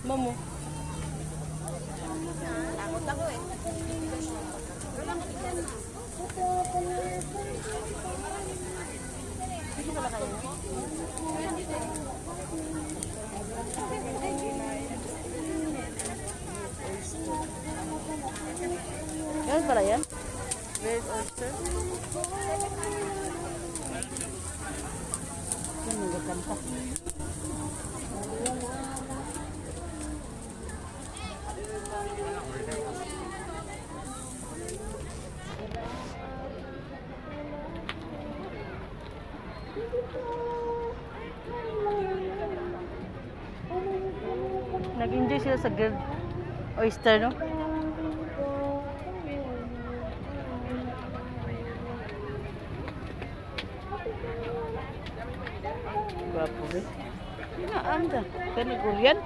Mamo. Takot ako eh. Sige pala kayo. Yan pala yan? Red oyster? Yan, nagkakanta. Nag-enjoy sila sa grilled oyster, no? Gwapo rin. Yun na, anda. Kanigulian.